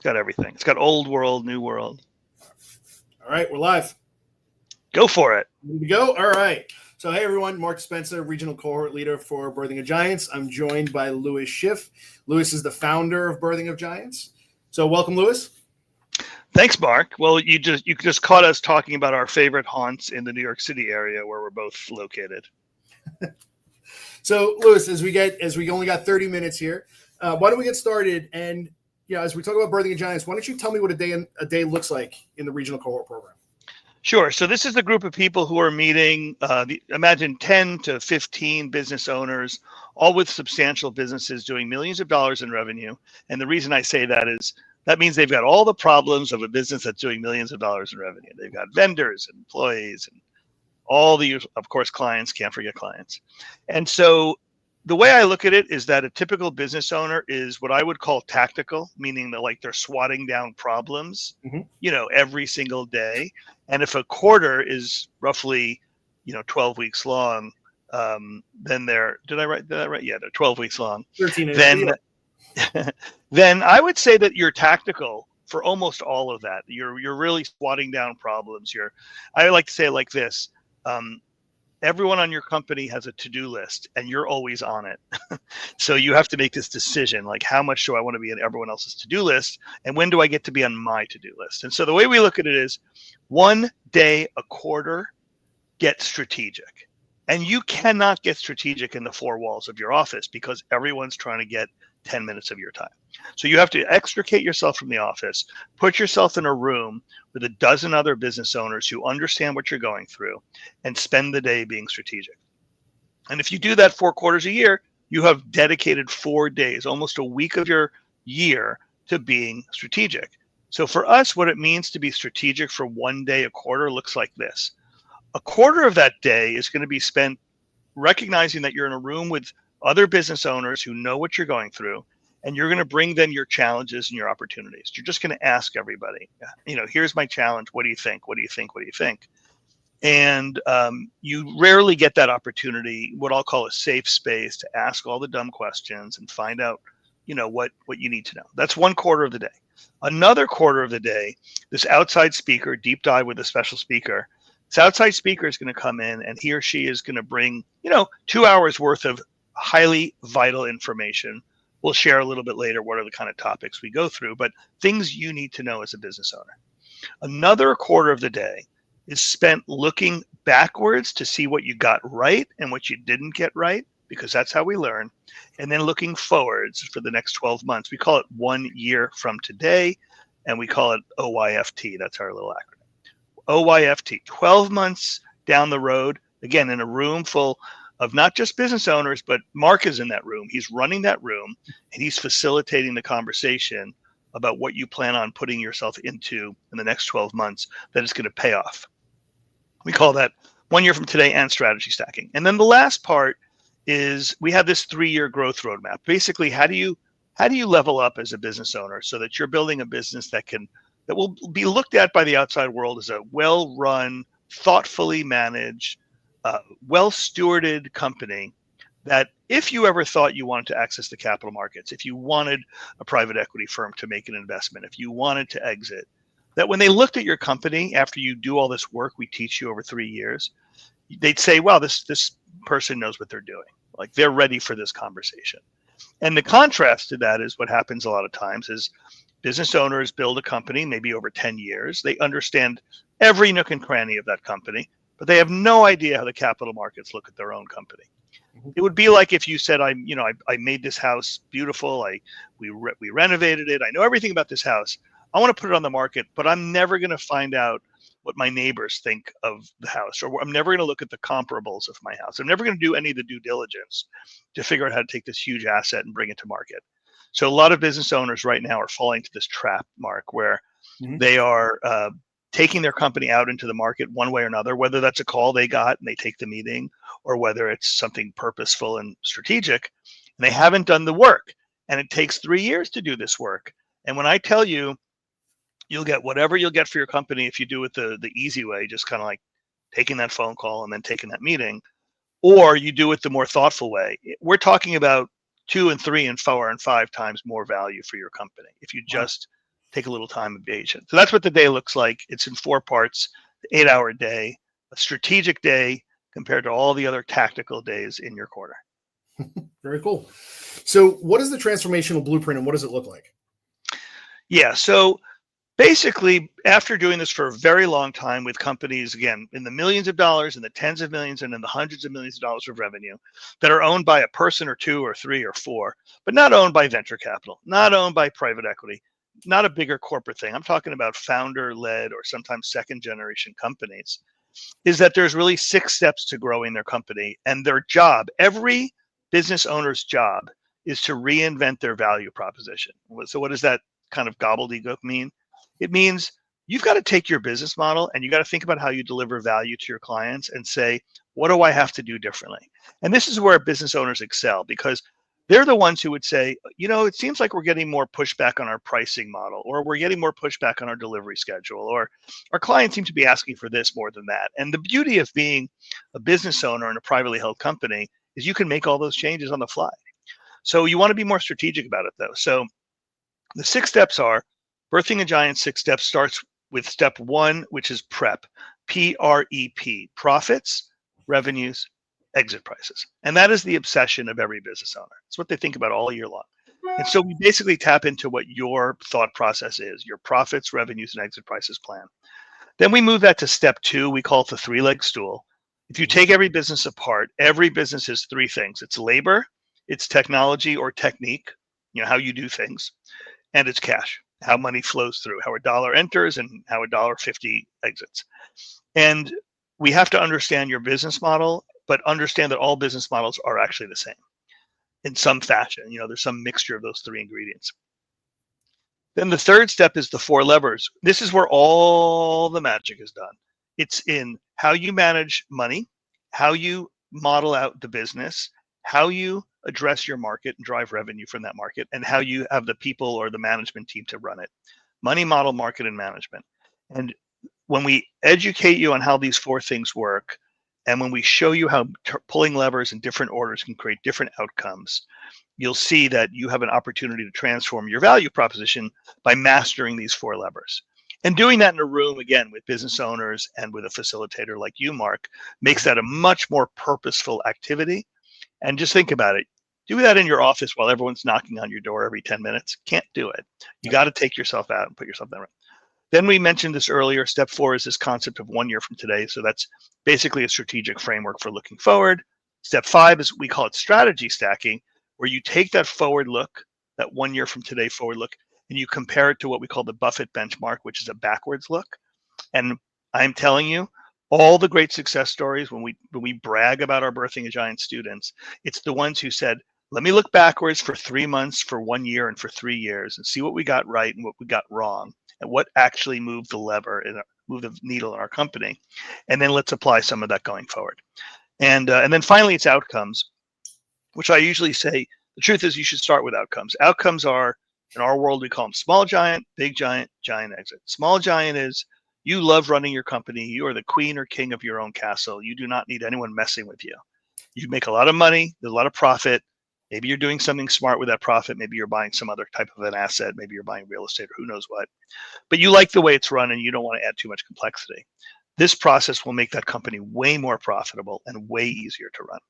It's got everything. It's got old world, new world. All right, we're live. Go for it. Ready to go? All right. So, hey, everyone. Marc Dispensa, Regional Cohort Leader for Birthing of Giants. I'm joined by Schiff. Lewis is the founder of Birthing of Giants. So, welcome, Lewis. Thanks, Mark. Well, you just caught us talking about our favorite haunts in the New York City area where we're both located. So, Lewis, as we only got 30 minutes here, why don't we get started? And as we talk about Birthing of Giants, why don't you tell me what a day looks like in the Regional Cohort program? Sure. So this is a group of people who are meeting, imagine 10 to 15 business owners, all with substantial businesses doing millions of dollars in revenue. And the reason I say that is that means they've got all the problems of a business that's doing millions of dollars in revenue. They've got vendors and employees and all the, of course, clients, can't forget clients. And so the way I look at it is that a typical business owner is what I would call tactical, meaning that they're swatting down problems, every single day. And if a quarter is roughly, 12 weeks long, then did I write that right? Yeah, they're 12 weeks long. 13. Then I would say that you're tactical for almost all of that. You're really swatting down problems. I like to say it like this. Everyone on your company has a to-do list and you're always on it. So you have to make this decision, like how much do I want to be on everyone else's to-do list and when do I get to be on my to-do list? And so the way we look at it is one day a quarter, get strategic. And you cannot get strategic in the four walls of your office because everyone's trying to get 10 minutes of your time. So you have to extricate yourself from the office, put yourself in a room with a dozen other business owners who understand what you're going through and spend the day being strategic. And if you do that 4 quarters a year, you have dedicated 4 days, almost a week of your year to being strategic. So for us, what it means to be strategic for one day a quarter looks like this. A quarter of that day is going to be spent recognizing that you're in a room with other business owners who know what you're going through, and you're going to bring them your challenges and your opportunities. You're just going to ask everybody, here's my challenge. What do you think? What do you think? What do you think? And you rarely get that opportunity, what I'll call a safe space, to ask all the dumb questions and find out, what you need to know. That's 1 quarter of the day. Another quarter of the day, this outside speaker, deep dive with a special speaker, this outside speaker is going to come in and he or she is going to bring, 2 hours worth of highly vital information. We'll share a little bit later what are the kind of topics we go through, but things you need to know as a business owner. Another quarter of the day is spent looking backwards to see what you got right and what you didn't get right, because that's how we learn. And then looking forwards for the next 12 months. We call it 1 year from today, and we call it OYFT. That's our little acronym. OYFT, 12 months down the road, again, in a room full of not just business owners, but Mark is in that room. He's running that room and he's facilitating the conversation about what you plan on putting yourself into in the next 12 months that is going to pay off. We call that 1 year from today and strategy stacking. And then the last part is we have this 3-year growth roadmap. Basically, how do you level up as a business owner so that you're building a business that will be looked at by the outside world as a well-run, thoughtfully managed, well-stewarded company that if you ever thought you wanted to access the capital markets, if you wanted a private equity firm to make an investment, if you wanted to exit, that when they looked at your company after you do all this work we teach you over 3 years, they'd say, wow, this person knows what they're doing. Like they're ready for this conversation. And the contrast to that is what happens a lot of times is business owners build a company maybe over 10 years. They understand every nook and cranny of that company, but they have no idea how the capital markets look at their own company. It would be like if you said, I made this house beautiful. We renovated it. I know everything about this house. I want to put it on the market, but I'm never going to find out what my neighbors think of the house, or I'm never going to look at the comparables of my house. I'm never going to do any of the due diligence to figure out how to take this huge asset and bring it to market. So a lot of business owners right now are falling into this trap, Mark, where they are taking their company out into the market one way or another, whether that's a call they got and they take the meeting, or whether it's something purposeful and strategic, and they haven't done the work. And it takes 3 years to do this work. And when I tell you, you'll get whatever you'll get for your company if you do it the easy way, just kind of like taking that phone call and then taking that meeting, or you do it the more thoughtful way, we're talking about 2 and 3 and 4 and 5 times more value for your company if you just take a little time and be patient. So that's what the day looks like. It's in 4 parts, 8-hour day, a strategic day compared to all the other tactical days in your quarter. Very cool. So what is the transformational blueprint and what does it look like? Yeah, so basically, after doing this for a very long time with companies, again, in the millions of dollars, in the tens of millions, and in the hundreds of millions of dollars of revenue that are owned by a person or 2 or 3 or 4, but not owned by venture capital, not owned by private equity, not a bigger corporate thing. I'm talking about founder-led or sometimes second-generation companies, is that there's really 6 steps to growing their company. And their job, every business owner's job, is to reinvent their value proposition. So what does that kind of gobbledygook mean? It means you've got to take your business model and you got to think about how you deliver value to your clients and say, what do I have to do differently? And this is where business owners excel, because they're the ones who would say, it seems like we're getting more pushback on our pricing model, or we're getting more pushback on our delivery schedule, or our clients seem to be asking for this more than that. And the beauty of being a business owner in a privately held company is you can make all those changes on the fly. So you want to be more strategic about it, though. So the 6 steps are, Birthing a Giant 6 steps starts with step 1, which is PREP, P-R-E-P, profits, revenues, exit prices. And that is the obsession of every business owner. It's what they think about all year long. And so we basically tap into what your thought process is, your profits, revenues, and exit prices plan. Then we move that to step 2. We call it the 3-leg stool. If you take every business apart, every business is 3 things. It's labor, it's technology or technique, how you do things, and it's cash, how money flows through, how a dollar enters and how $1.50 exits. And we have to understand your business model, but understand that all business models are actually the same in some fashion. There's some mixture of those 3 ingredients. Then the 3rd step is the 4 levers. This is where all the magic is done. It's in how you manage money, how you model out the business, how you address your market and drive revenue from that market, and how you have the people or the management team to run it. Money, model, market, and management. And when we educate you on how these 4 things work, and when we show you how pulling levers in different orders can create different outcomes, you'll see that you have an opportunity to transform your value proposition by mastering these 4 levers. And doing that in a room, again, with business owners and with a facilitator like you, Mark, makes that a much more purposeful activity. And just think about it. Do that in your office while everyone's knocking on your door every 10 minutes. Can't do it. You got to take yourself out and put yourself down. Then we mentioned this earlier. Step 4 is this concept of 1 year from today. So that's basically a strategic framework for looking forward. Step 5 is, we call it strategy stacking, where you take that forward look, that 1 year from today forward look, and you compare it to what we call the Buffett benchmark, which is a backwards look. And I'm telling you, all the great success stories, when we brag about our Birthing a Giant students, it's the ones who said, let me look backwards for 3 months, for 1 year, and for 3 years, and see what we got right and what we got wrong, and what actually moved the lever and moved the needle in our company. And then let's apply some of that going forward. And then finally, it's outcomes, which I usually say, the truth is you should start with outcomes. Outcomes are, in our world, we call them small giant, big giant, giant exit. Small giant is, you love running your company. You are the queen or king of your own castle. You do not need anyone messing with you. You make a lot of money. There's a lot of profit. Maybe you're doing something smart with that profit. Maybe you're buying some other type of an asset. Maybe you're buying real estate or who knows what. But you like the way it's run and you don't want to add too much complexity. This process will make that company way more profitable and way easier to run.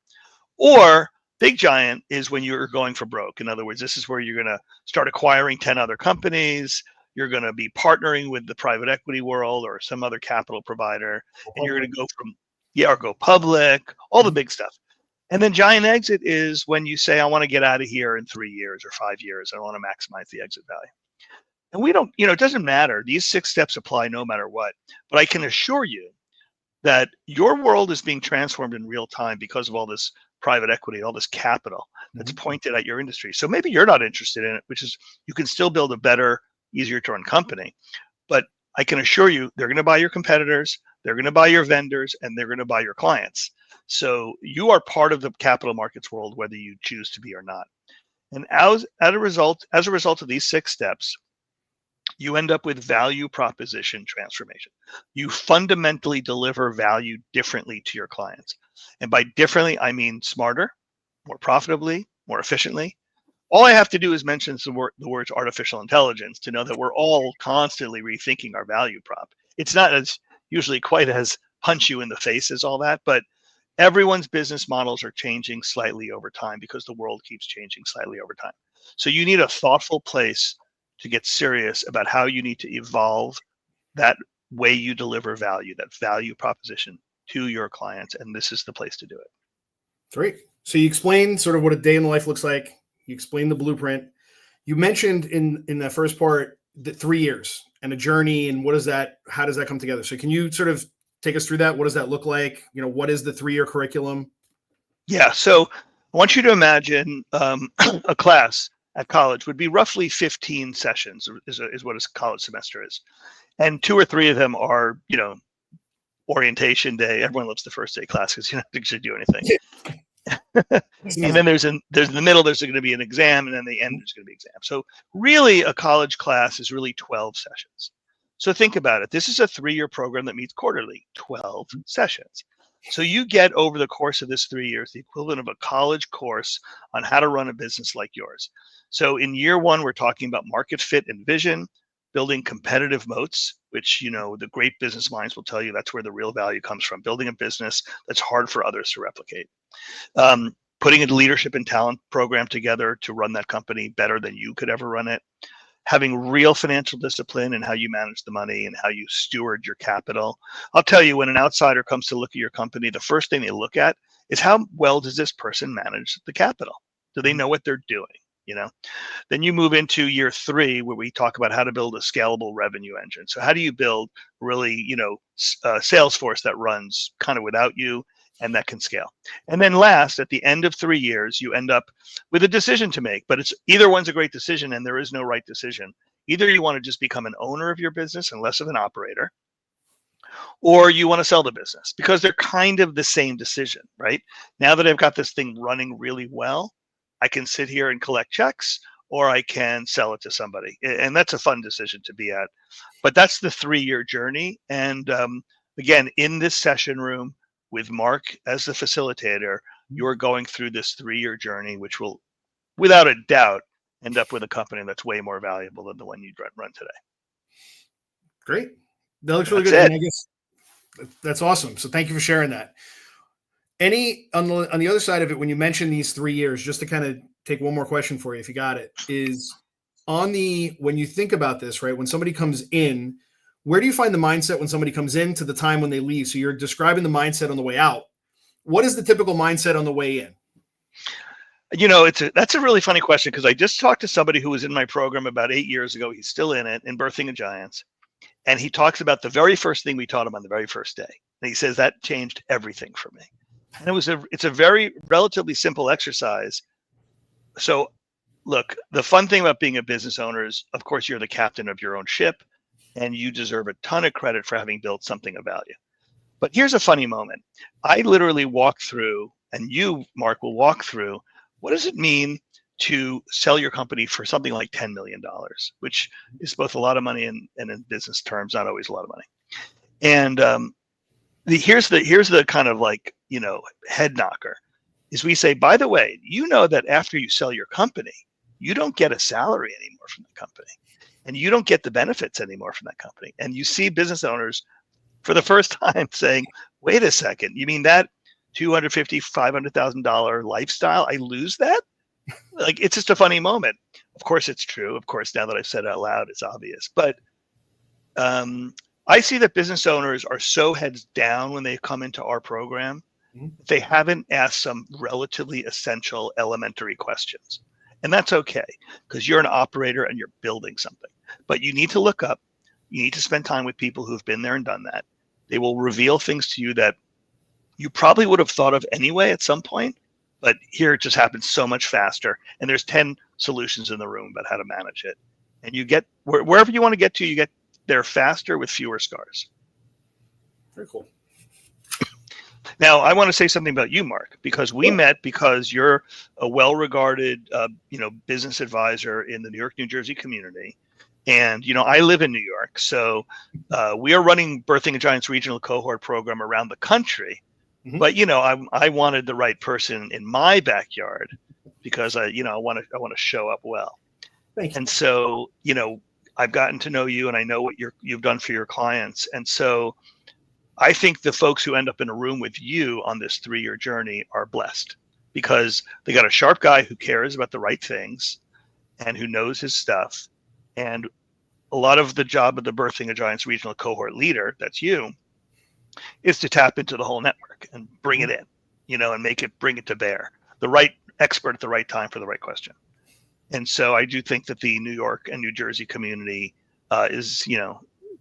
Or big giant is when you're going for broke. In other words, this is where you're going to start acquiring 10 other companies. You're going to be partnering with the private equity world or some other capital provider, and you're going to go from, or go public, all the big stuff. And then giant exit is when you say, I want to get out of here in 3 years or 5 years. I want to maximize the exit value. And we don't, it doesn't matter. These 6 steps apply no matter what. But I can assure you that your world is being transformed in real time because of all this private equity, all this capital that's pointed at your industry. So maybe you're not interested in it, which is, you can still build a better, easier to run company. But I can assure you, they're going to buy your competitors, they're going to buy your vendors, and they're going to buy your clients. So you are part of the capital markets world, whether you choose to be or not. And as a result of these 6 steps, you end up with value proposition transformation. You fundamentally deliver value differently to your clients. And by differently, I mean smarter, more profitably, more efficiently, All I have to do is mention the words artificial intelligence to know that we're all constantly rethinking our value prop. It's not as usually quite as punch you in the face as all that, but everyone's business models are changing slightly over time because the world keeps changing slightly over time. So you need a thoughtful place to get serious about how you need to evolve that way you deliver value, that value proposition to your clients. And this is the place to do it. Great. So you explained sort of what a day in the life looks like. You explained the blueprint. You mentioned in that first part the 3 years and a journey, and how does that come together? So can you sort of take us through that? What does that look like? What is the 3-year curriculum? Yeah. So I want you to imagine a class at college would be roughly 15 sessions is what a college semester is. And 2 or 3 of them are, orientation day. Everyone loves the first day class because you don't actually do anything. And then there's in the middle, there's going to be an exam, and then the end, there's going to be an exam. So really a college class is really 12 sessions. So think about it. This is a 3-year program that meets quarterly, 12 sessions. So you get over the course of this 3 years, the equivalent of a college course on how to run a business like yours. So in year 1, we're talking about market fit and vision, building competitive moats, which, the great business minds will tell you that's where the real value comes from, building a business that's hard for others to replicate. Putting a leadership and talent program together to run that company better than you could ever run it. Having real financial discipline in how you manage the money and how you steward your capital. I'll tell you, when an outsider comes to look at your company, the first thing they look at is how well does this person manage the capital? Do they know what they're doing? Then you move into year 3, where we talk about how to build a scalable revenue engine. So how do you build really, a sales force that runs kind of without you and that can scale? And then last, at the end of 3 years, you end up with a decision to make, but it's either one's a great decision and there is no right decision. Either you want to just become an owner of your business and less of an operator, or you want to sell the business, because they're kind of the same decision, right? Now that I've got this thing running really well, I can sit here and collect checks, or I can sell it to somebody. And that's a fun decision to be at. But that's the 3-year journey. And again, in this session room with Marc as the facilitator, you're going through this 3-year journey, which will, without a doubt, end up with a company that's way more valuable than the one you run today. Great. That looks really good. And I guess that's awesome. So thank you for sharing that. On the other side of it, when you mention these 3 years, just to kind of take one more question for you, if you got it, is when you think about this, right? When somebody comes in, where do you find the mindset when somebody comes in to the time when they leave? So you're describing the mindset on the way out. What is the typical mindset on the way in? That's a really funny question, because I just talked to somebody who was in my program about 8 years ago. He's still in it, in Birthing of Giants. And he talks about the very first thing we taught him on the very first day. And he says that changed everything for me. And it's a very relatively simple exercise. So look, the fun thing about being a business owner is, of course, you're the captain of your own ship, and you deserve a ton of credit for having built something of value. But here's a funny moment. I literally walk through, and you, Marc, will walk through, what does it mean to sell your company for something like $10 million, which is both a lot of money and in business terms, not always a lot of money. And here's the kind of head knocker is we say, by the way, that after you sell your company, you don't get a salary anymore from the company, and you don't get the benefits anymore from that company. And you see business owners for the first time saying, wait a second, you mean that $250,000, $500,000 lifestyle, I lose that? It's just a funny moment. Of course it's true. Of course, now that I've said it out loud, it's obvious. But I see that business owners are so heads down when they come into our program, they haven't asked some relatively essential elementary questions. And that's okay, because you're an operator and you're building something. But you need to look up. You need to spend time with people who've been there and done that. They will reveal things to you that you probably would have thought of anyway at some point. But here it just happens so much faster. And there's 10 solutions in the room about how to manage it. And you get wherever you want to get to, you get there faster with fewer scars. Very cool. Now, I want to say something about you, Marc, because we met because you're a well-regarded, business advisor in the New York, New Jersey community. And, I live in New York. So we are running Birthing a Giants Regional Cohort program around the country. Mm-hmm. But I wanted the right person in my backyard because I want to show up well. Thank you. And so I've gotten to know you, and I know what you've done for your clients. And so I think the folks who end up in a room with you on this 3-year journey are blessed because they got a sharp guy who cares about the right things and who knows his stuff. And a lot of the job of the Birthing a Giants Regional Cohort Leader, that's you, is to tap into the whole network and bring it in, and bring it to bear. The right expert at the right time for the right question. And so I do think that the New York and New Jersey community is,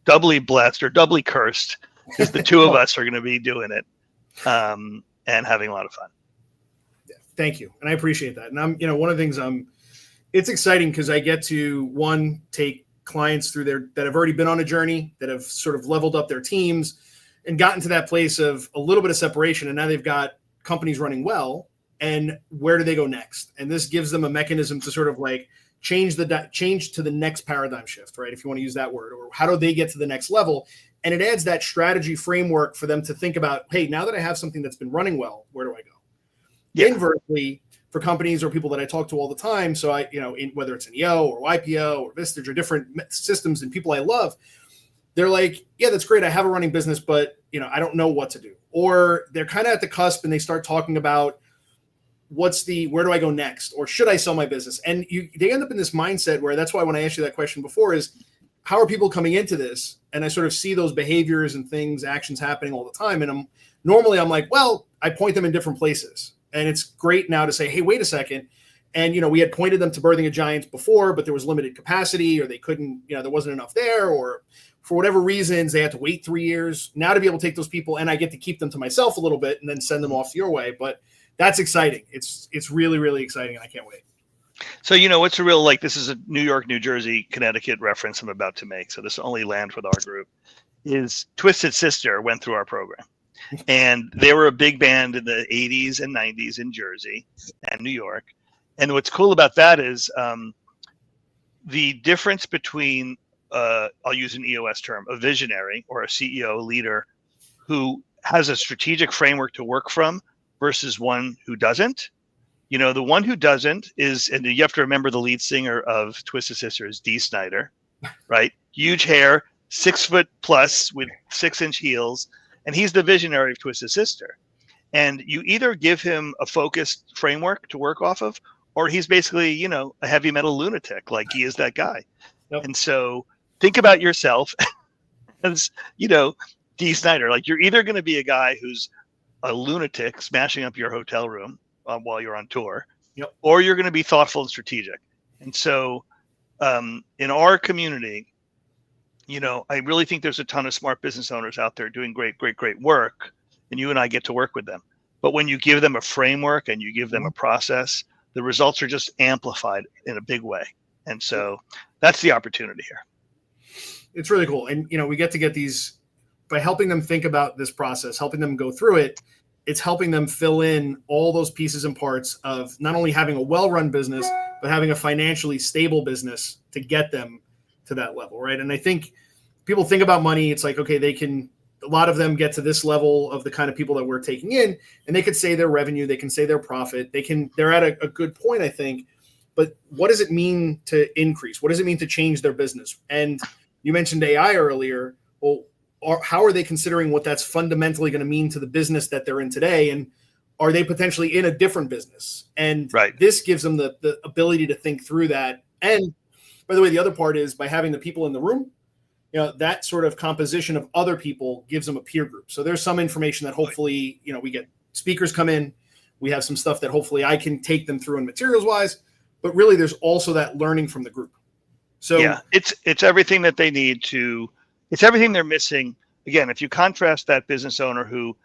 doubly blessed or doubly cursed because the two of us are going to be doing it and having a lot of fun. Yeah, thank you. And I appreciate that. And I'm, one of the things it's exciting because I get to take clients through that have already been on a journey, that have sort of leveled up their teams and gotten to that place of a little bit of separation. And now they've got companies running well. And where do they go next? And this gives them a mechanism to sort of like change to the next paradigm shift, right? If you want to use that word, or how do they get to the next level? And it adds that strategy framework for them to think about, hey, now that I have something that's been running well, where do I go? Yeah. Inversely, for companies or people that I talk to all the time, so I, whether it's an EO or YPO or Vistage or different systems and people I love, they're like, yeah, that's great. I have a running business, but I don't know what to do. Or they're kind of at the cusp and they start talking about where do I go next? Or should I sell my business? And they end up in this mindset where that's why when I asked you that question before is how are people coming into this? And I sort of see those behaviors and things, actions happening all the time. And I'm like, well, I point them in different places. And it's great now to say, hey, wait a second. And, we had pointed them to Birthing a Giants before, but there was limited capacity or they couldn't, there wasn't enough there, or for whatever reasons, they had to wait 3 years. Now to be able to take those people and I get to keep them to myself a little bit and then send them off your way. But that's exciting. It's really, really exciting. And I can't wait. So, what's a real, this is a New York, New Jersey, Connecticut reference I'm about to make. So this only land with our group is Twisted Sister went through our program. And they were a big band in the 80s and 90s in Jersey and New York. And what's cool about that is the difference between, I'll use an EOS term, a visionary or a CEO leader who has a strategic framework to work from versus one who doesn't. The one who doesn't is, and you have to remember the lead singer of Twisted Sister is Dee Snider, right? Huge hair, 6 foot plus with 6-inch heels. And he's the visionary of Twisted Sister. And you either give him a focused framework to work off of, or he's basically, a heavy metal lunatic. Like he is that guy. Yep. And so think about yourself as, Dee Snider. Like you're either going to be a guy who's a lunatic smashing up your hotel room while you're on tour, yep, or you're going to be thoughtful and strategic. And so in our community, I really think there's a ton of smart business owners out there doing great work, and you and I get to work with them. But when you give them a framework and you give them a process, the results are just amplified in a big way. And so that's the opportunity here. It's really cool. And, we get these by helping them think about this process, helping them go through it. It's helping them fill in all those pieces and parts of not only having a well-run business, but having a financially stable business to get them to that level, right? And I think people think about money. It's like, okay, a lot of them get to this level of the kind of people that we're taking in, and they could say their revenue, they can say their profit, they're at a good point, I think. But what does it mean to increase? What does it mean to change their business? And you mentioned AI earlier. Well, how are they considering what that's fundamentally going to mean to the business that they're in today? And are they potentially in a different business? And This gives them the ability to think through that. And by the way, the other part is by having the people in the room, that sort of composition of other people gives them a peer group. So there's some information that hopefully, we get speakers come in. We have some stuff that hopefully I can take them through in materials wise, but really there's also that learning from the group. So yeah, it's everything that they need it's everything they're missing. Again, if you contrast that business owner who,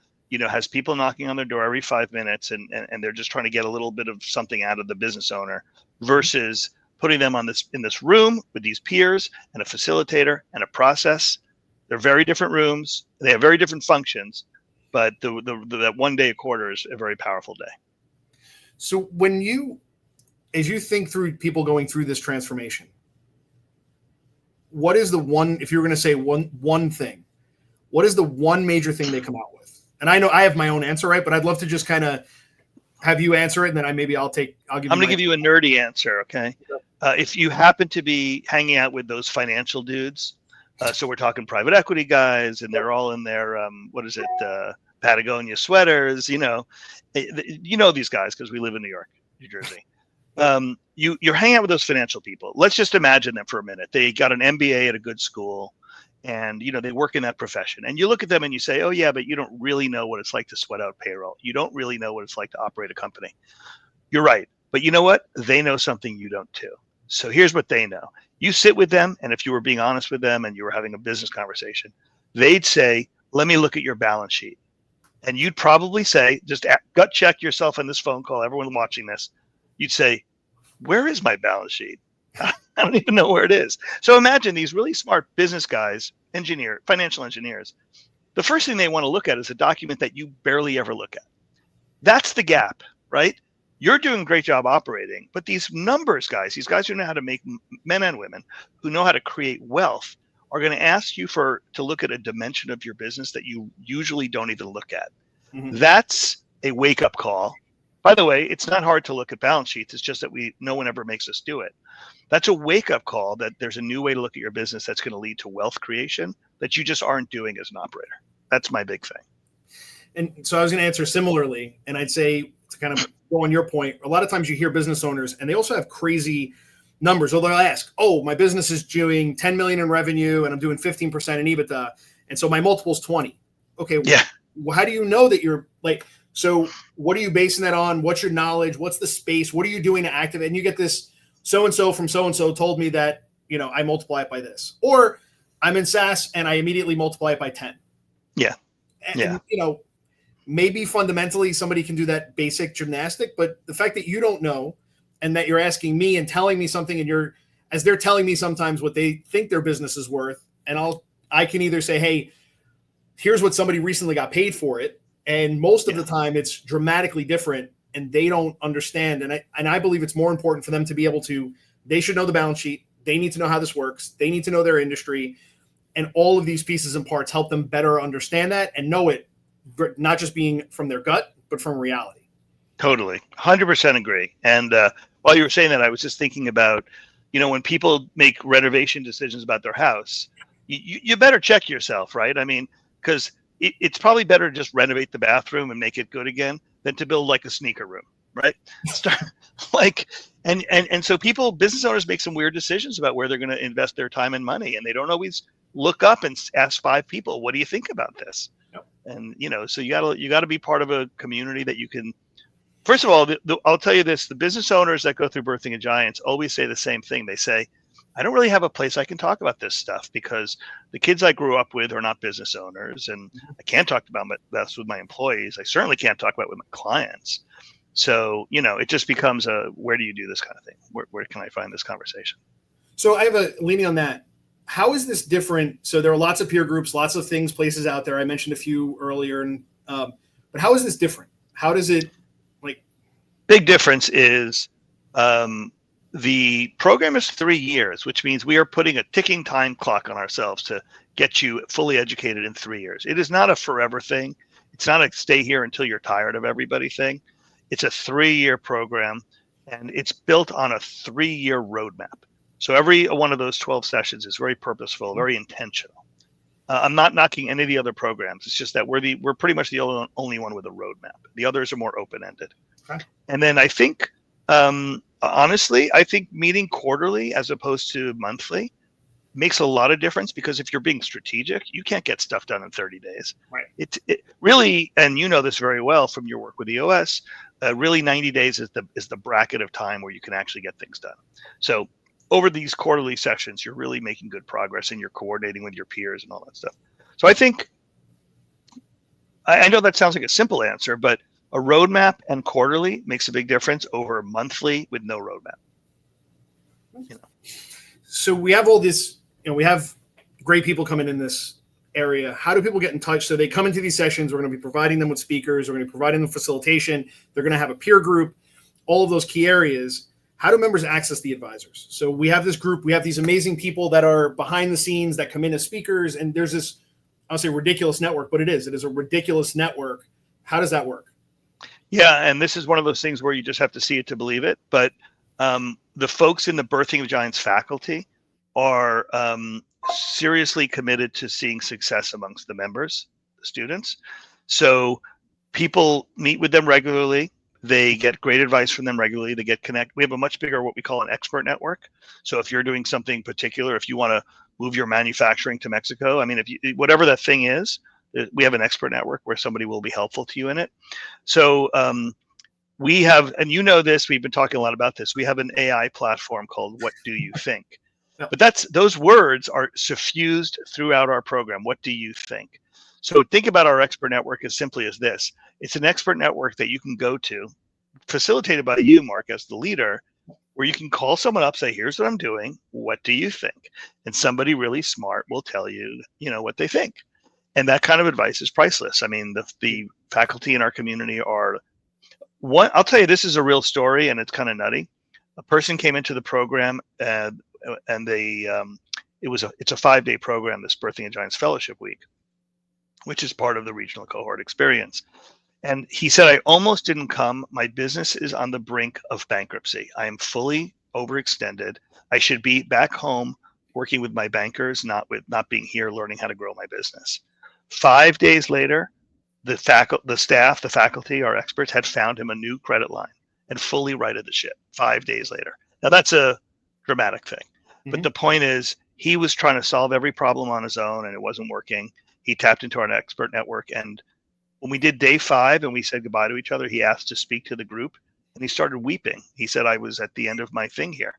has people knocking on their door every 5 minutes and they're just trying to get a little bit of something out of the business owner versus putting them in this room with these peers and a facilitator and a process. They're very different rooms. They have very different functions, but that 1 day a quarter is a very powerful day. So as you think through people going through this transformation, what is the one, if you were going to say one thing, what is the one major thing they come out with? And I know I have my own answer, right? But I'd love to just kind of have you answer it, and then I'll give you. I'm going to give you a nerdy answer. Okay. If you happen to be hanging out with those financial dudes, so we're talking private equity guys, and they're all in their Patagonia sweaters. You know these guys because we live in New York, New Jersey. You're hanging out with those financial people. Let's just imagine them for a minute. They got an MBA at a good school, and they work in that profession. And you look at them and you say, "Oh yeah, but you don't really know what it's like to sweat out payroll. You don't really know what it's like to operate a company." You're right, but you know what? They know something you don't too. So here's what they know. You sit with them, and if you were being honest with them and you were having a business conversation, they'd say, "Let me look at your balance sheet." And you'd probably say, just gut check yourself on this phone call, everyone watching this, you'd say, "Where is my balance sheet? I don't even know where it is." So imagine these really smart business guys, financial engineers. The first thing they want to look at is a document that you barely ever look at. That's the gap, right? You're doing a great job operating, but these numbers guys, these guys who know how to make men and women, who know how to create wealth, are going to ask you to look at a dimension of your business that you usually don't even look at. Mm-hmm. That's a wake-up call. By the way, it's not hard to look at balance sheets. It's just that no one ever makes us do it. That's a wake-up call that there's a new way to look at your business that's going to lead to wealth creation that you just aren't doing as an operator. That's my big thing. And so I was going to answer similarly, and I'd say to kind of go on your point, a lot of times you hear business owners, and they also have crazy numbers. Or they'll ask, "Oh, my business is doing 10 million in revenue, and I'm doing 15% in EBITDA, and so my multiple's 20." Okay, yeah. Well, how do you know that you're like? So what are you basing that on? What's your knowledge? What's the space? What are you doing to activate? And you get this so-and-so from so-and-so told me that, I multiply it by this. Or I'm in SaaS and I immediately multiply it by 10. Yeah. And, maybe fundamentally somebody can do that basic gymnastic, but the fact that you don't know and that you're asking me and telling me something, and as they're telling me sometimes what they think their business is worth, and I can either say, "Hey, here's what somebody recently got paid for it." And most of the time it's dramatically different, and they don't understand. And I believe it's more important for them to be able to, they should know the balance sheet. They need to know how this works. They need to know their industry, and all of these pieces and parts help them better understand that and know it, not just being from their gut, but from reality. Totally. 100% agree. And while you were saying that, I was just thinking about, when people make renovation decisions about their house, you better check yourself, right? I mean, because it's probably better to just renovate the bathroom and make it good again than to build like a sneaker room, right? And so business owners make some weird decisions about where they're going to invest their time and money, and they don't always look up and ask 5 people, "What do you think about this?" Yep. And so you got to be part of a community that you can. First of all, I'll tell you this: the business owners that go through Birthing a Giants always say the same thing. They say, "I don't really have a place I can talk about this stuff because the kids I grew up with are not business owners, and I can't talk about this with my employees. I certainly can't talk about it with my clients." So, it just becomes where do you do this kind of thing? Where can I find this conversation? So I have leaning on that. How is this different? So there are lots of peer groups, lots of places out there. I mentioned a few earlier, but how is this different? How does it Big difference is the program is 3 years, which means we are putting a ticking time clock on ourselves to get you fully educated in 3 years. It is not a forever thing. It's not a stay here until you're tired of everybody thing. It's a 3-year program, and it's built on a 3-year roadmap. So every one of those 12 sessions is very purposeful, very intentional. I'm not knocking any of the other programs. It's just that we're pretty much the only one with a roadmap. The others are more open-ended. Okay. And then I think, honestly, meeting quarterly as opposed to monthly makes a lot of difference, because if you're being strategic, you can't get stuff done in 30 days. Right. It really, and you know this very well from your work with EOS, really 90 days is the bracket of time where you can actually get things done. So over these quarterly sessions, you're really making good progress, and you're coordinating with your peers and all that stuff. So I think, I know that sounds like a simple answer, but a roadmap and quarterly makes a big difference over monthly with no roadmap. So we have all this, we have great people coming in this area. How do people get in touch? So they come into these sessions. We're going to be providing them with speakers. We're going to be providing them facilitation. They're going to have a peer group, all of those key areas. How do members access the advisors? So we have this group. We have these amazing people that are behind the scenes that come in as speakers, and there's this I'll say ridiculous network, but it is a ridiculous network. How does that work? Yeah, and this is one of those things where you just have to see it to believe it. But the folks in the Birthing of Giants faculty are seriously committed to seeing success amongst the members, the students. So people meet with them regularly. They get great advice from them regularly. They get connect. We have a much bigger, what we call an expert network. So if you're doing something particular, if you want to move your manufacturing to Mexico, I mean, if you, whatever that thing is, we have an expert network where somebody will be helpful to you in it. So we have, and you know this, we've been talking a lot about this. We have an AI platform called What Do You Think? Yep. But those words are suffused throughout our program. What do you think? So think about our expert network as simply as this. It's an expert network that you can go to, facilitated by you, Mark, as the leader, where you can call someone up, say, here's what I'm doing. What do you think? And somebody really smart will tell you, what they think. And that kind of advice is priceless. I mean, the faculty in our community are one. I'll tell you, this is a real story, and it's kind of nutty. A person came into the program, and it's a 5-day program, this Birthing of Giants Fellowship Week, which is part of the regional cohort experience. And he said, I almost didn't come. My business is on the brink of bankruptcy. I am fully overextended. I should be back home working with my bankers, not being here learning how to grow my business. 5 days later, the staff, the faculty, our experts had found him a new credit line and fully righted the ship 5 days later. Now that's a dramatic thing. Mm-hmm. But the point is, he was trying to solve every problem on his own and it wasn't working. He tapped into our expert network, and when we did day 5 and we said goodbye to each other, he asked to speak to the group and he started weeping. He said, I was at the end of my thing here.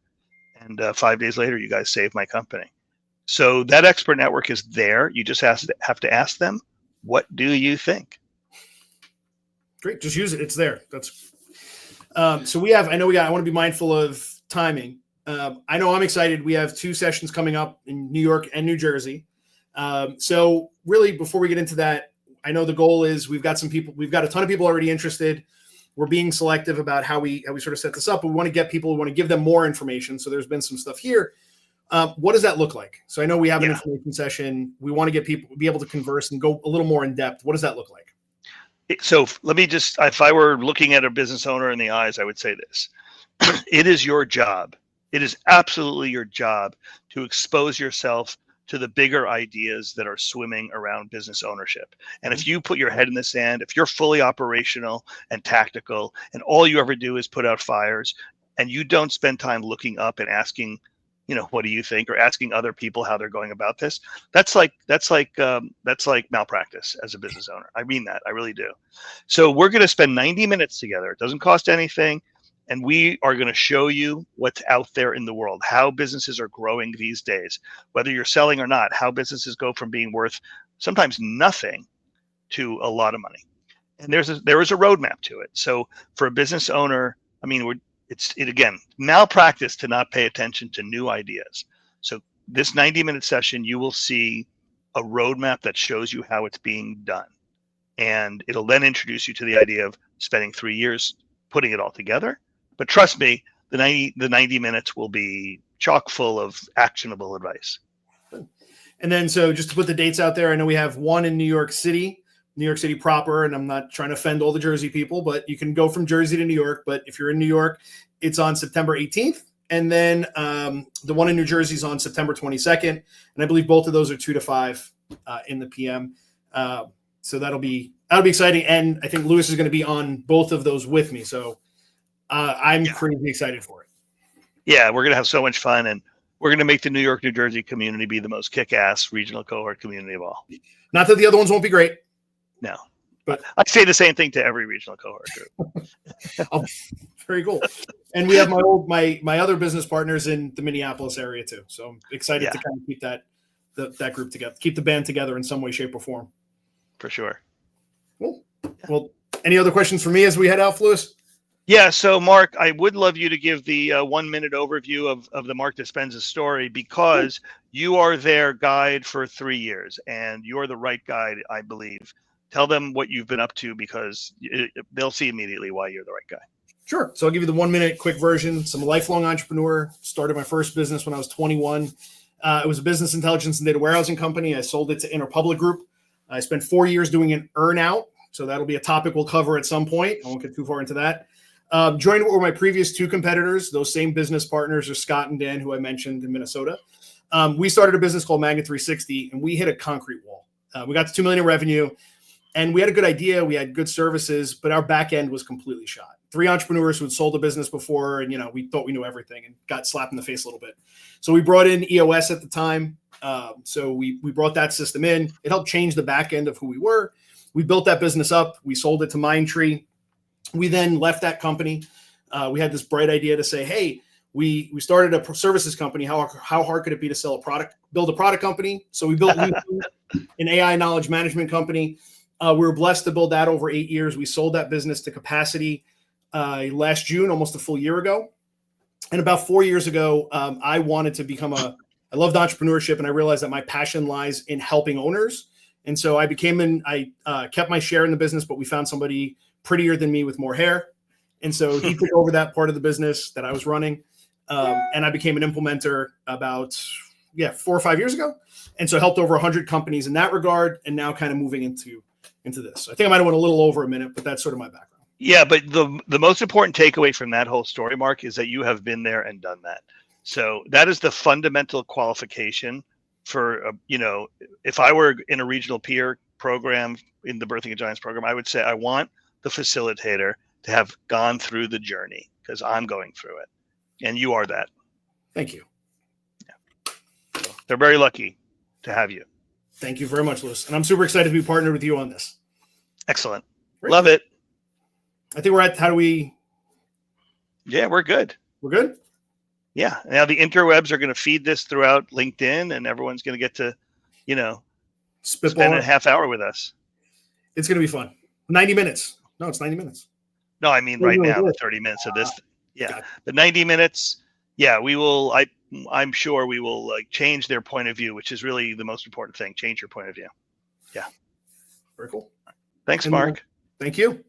And 5 days later, you guys saved my company. So that expert network is there. You just have to ask them, what do you think? Great. Just use it. It's there. That's so I want to be mindful of timing. I know I'm excited. We have 2 sessions coming up in New York and New Jersey. So really, before we get into that, I know the goal is we've got a ton of people already interested. We're being selective about how we sort of set this up. But we want to get people, we want to give them more information. So there's been some stuff here. What does that look like? So I know we have an information session. We want to get people be able to converse and go a little more in depth. What does that look like? So let me if I were looking at a business owner in the eyes, I would say this. It is your job. It is absolutely your job to expose yourself to the bigger ideas that are swimming around business ownership. And if you put your head in the sand, if you're fully operational and tactical, and all you ever do is put out fires, and you don't spend time looking up and asking, what do you think, or asking other people how they're going about this, that's like malpractice as a business owner. I mean that, I really do. So we're going to spend 90 minutes together. It doesn't cost anything. And we are going to show you what's out there in the world, how businesses are growing these days, whether you're selling or not, how businesses go from being worth sometimes nothing to a lot of money. And there is a roadmap to it. So for a business owner, I mean, it's again, malpractice to not pay attention to new ideas. So this 90-minute session, you will see a roadmap that shows you how it's being done. And it'll then introduce you to the idea of spending 3 years putting it all together. But trust me, the 90 minutes will be chock full of actionable advice. And then, so just to put the dates out there, I know we have one in New York City proper, and I'm not trying to offend all the Jersey people, but you can go from Jersey to New York. But if you're in New York, it's on September 18th. And then the one in New Jersey is on September 22nd. And I believe both of those are 2 to 5 in the PM. So that'll be exciting. And I think Lewis is going to be on both of those with me. So I'm crazy excited for it. Yeah, we're going to have so much fun, and we're going to make the New York, New Jersey community be the most kick-ass regional cohort community of all. Not that the other ones won't be great. No, but I say the same thing to every regional cohort group. Oh, very cool. And we have my other business partners in the Minneapolis area too. So I'm excited to kind of keep that group together, keep the band together in some way, shape, or form. For sure. Cool. Well, any other questions for me as we head out, Lewis? Yeah, so Mark, I would love you to give the 1-minute overview of the Marc Dispensa story, because you are their guide for 3 years, and you're the right guide, I believe. Tell them what you've been up to, because they'll see immediately why you're the right guy. Sure. So I'll give you the 1-minute quick version. So I'm a lifelong entrepreneur. Started my first business when I was 21. It was a business intelligence and data warehousing company. I sold it to Interpublic Group I spent 4 years doing an earn-out, so that'll be a topic we'll cover at some point. I won't get too far into that. Joined what were my previous two competitors, those same business partners are Scott and Dan, who I mentioned in Minnesota. We started a business called Magnet 360, and we hit a concrete wall. We got to $2 million in revenue, and we had a good idea. We had good services, but our back end was completely shot. 3 entrepreneurs who had sold a business before, and we thought we knew everything and got slapped in the face a little bit. So we brought in EOS at the time. So we brought that system in. It helped change the back end of who we were. We built that business up. We sold it to Mindtree. We then left that company. We had this bright idea to say, hey, we started a services company. How hard could it be to sell a product, build a product company? So we built an AI knowledge management company. We were blessed to build that over 8 years. We sold that business to Capacity last June, almost a full year ago. And about 4 years ago, I wanted to become I loved entrepreneurship, and I realized that my passion lies in helping owners. And so I kept my share in the business, but we found somebody prettier than me with more hair. And so he took over that part of the business that I was running. And I became an implementer about 4 or 5 years ago. And so I helped over 100 companies in that regard, and now kind of moving into this. I think I might have went a little over a minute, but that's sort of my background. Yeah, but the most important takeaway from that whole story, Mark, is that you have been there and done that. So that is the fundamental qualification for, if I were in a regional peer program in the Birthing of Giants program, I would say I want the facilitator to have gone through the journey, because I'm going through it. And you are that. Thank you. Yeah. So they're very lucky to have you. Thank you very much, Louis. And I'm super excited to be partnered with you on this. Excellent. Great. Love it. I think we're at, how do we? Yeah, we're good. We're good? Yeah. Now the interwebs are going to feed this throughout LinkedIn, and everyone's going to get to, spend a half hour with us. It's going to be fun. 90 minutes. No, it's 90 minutes. No, I mean right now, the 30 minutes of this. Yeah. The 90 minutes. Yeah, we will. I'm sure we will change their point of view, which is really the most important thing. Change your point of view. Yeah. Very cool. Thanks, Mark. Thank you.